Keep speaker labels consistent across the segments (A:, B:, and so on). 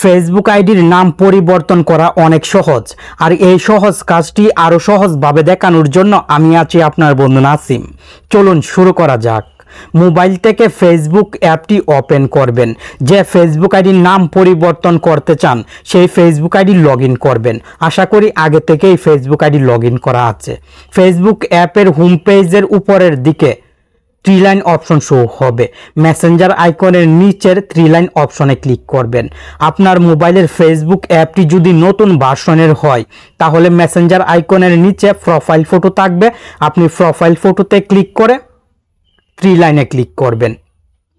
A: Facebook আইডির নাম পরিবর্তন করা অনেক সহজ, আর এই সহজ কাজটি আরও সহজভাবে দেখানোর জন্য আমি আছি আপনার বন্ধু নাসিম। চলুন শুরু করা যাক। মোবাইল থেকে ফেসবুক অ্যাপটি ওপেন করবেন। যে ফেসবুক আইডির নাম পরিবর্তন করতে চান সেই ফেসবুক আইডি লগ ইন করবেন। আশা করি আগে থেকেই ফেসবুক আইডি লগ ইন করা আছে। ফেসবুক অ্যাপের হোম পেজের উপরের দিকে 3 লাইন অপশন শো হবে। মেসেঞ্জার আইকনের নিচের 3 লাইন অপশনে ক্লিক করবেন। আপনার মোবাইলের ফেসবুক অ্যাপটি যদি নতুন ভার্সনের হয় তাহলে মেসেঞ্জার আইকনের নিচে প্রোফাইল ফটো থাকবে। আপনি প্রোফাইল ফটোতে ক্লিক করে 3 লাইনে ক্লিক করবেন।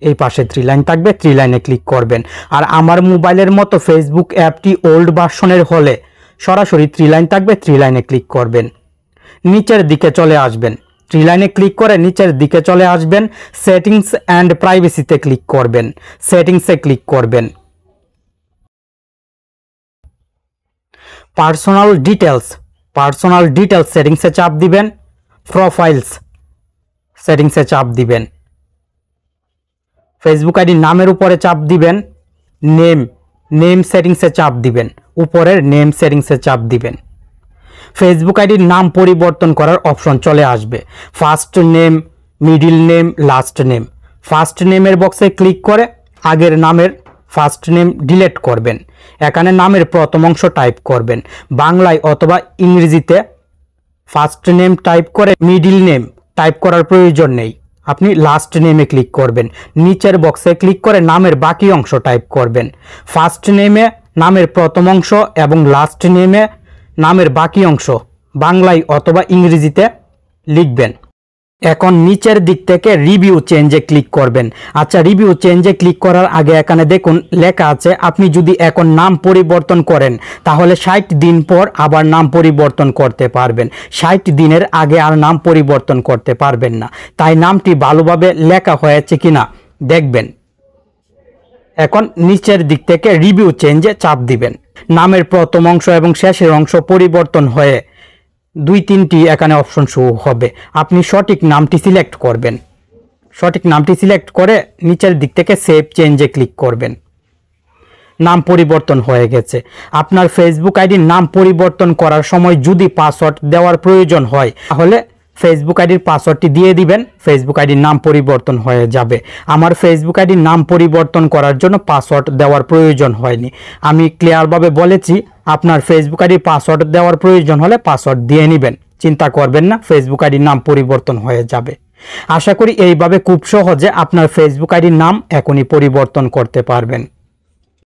A: এই পাশে 3 লাইন থাকবে, 3 লাইনে ক্লিক করবেন। আর আমার মোবাইলের মতো ফেসবুক অ্যাপটি ওল্ড ভার্সনের হলে সরাসরি 3 লাইন থাকবে, 3 লাইনে ক্লিক করবেন। নিচের দিকে চলে আসবেন। 3 লাইনে ক্লিক করে নিচের দিকে চলে আসবেন। সেটিংস অ্যান্ড প্রাইভেসিতে ক্লিক করবেন। সেটিংসে ক্লিক করবেন। পার্সোনাল ডিটেলস সেটিংসে চাপ দিবেন। প্রোফাইলস সেটিংসে চাপ দিবেন। ফেসবুক আইডি নামের উপরে চাপ দিবেন। নেম সেটিংসে চাপ দিবেন। উপরের নেম সেটিংসে চাপ দিবেন। ফেসবুক আইডির নাম পরিবর্তন করার অপশন চলে আসবে। First name, middle name, last name. First নেমের বক্সে ক্লিক করে আগের নামের ফার্স্ট নেম ডিলিট করবেন। এখানে নামের প্রথম অংশ টাইপ করবেন। বাংলায় অথবা ইংরেজিতে ফার্স্ট নেম টাইপ করে মিডিল নেম টাইপ করার প্রয়োজন নেই। আপনি লাস্ট নেমে ক্লিক করবেন। নিচের বক্সে ক্লিক করে নামের বাকি অংশ টাইপ করবেন। ফার্স্ট নেমে নামের প্রথম অংশ এবং লাস্ট নেমে নামের বাকি অংশ বাংলায় অথবা ইংরেজিতে লিখবেন। এখন নিচের দিক থেকে রিভিউ চেঞ্জে ক্লিক করবেন। আচ্ছা, রিভিউ চেঞ্জে ক্লিক করার আগে এখানে দেখুন লেখা আছে আপনি যদি এখন নাম পরিবর্তন করেন তাহলে 60 দিন পর আবার নাম পরিবর্তন করতে পারবেন। 60 দিনের আগে আর নাম পরিবর্তন করতে পারবেন না। তাই নামটি ভালোভাবে লেখা হয়েছে কিনা দেখবেন। এখন নিচের দিক থেকে রিভিউ চেঞ্জে চাপ দিবেন। নামের প্রথম অংশ এবং শেষের অংশ পরিবর্তন হয়ে 2-3টি এখানে অপশন শো হবে। আপনি সঠিক নামটি সিলেক্ট করবেন। সঠিক নামটি সিলেক্ট করে নিচের দিক থেকে সেভ চেঞ্জে ক্লিক করবেন। নাম পরিবর্তন হয়ে গেছে। আপনার ফেসবুক আইডির নাম পরিবর্তন করার সময় যদি পাসওয়ার্ড দেওয়ার প্রয়োজন হয় তাহলে ফেসবুক আইডির পাসওয়ার্ডটি দিয়ে দিবেন। ফেসবুক আইডির নাম পরিবর্তন হয়ে যাবে। আমার ফেসবুক আইডির নাম পরিবর্তন করার জন্য পাসওয়ার্ড দেওয়ার প্রয়োজন হয়নি। আমি ক্লিয়ারভাবে বলেছি আপনার ফেসবুক আইডির পাসওয়ার্ড দেওয়ার প্রয়োজন হলে পাসওয়ার্ড দিয়ে নেবেন। চিন্তা করবেন না, ফেসবুক আইডির নাম পরিবর্তন হয়ে যাবে। আশা করি এইভাবে খুব সহজে আপনার ফেসবুক আইডির নাম এখনই পরিবর্তন করতে পারবেন।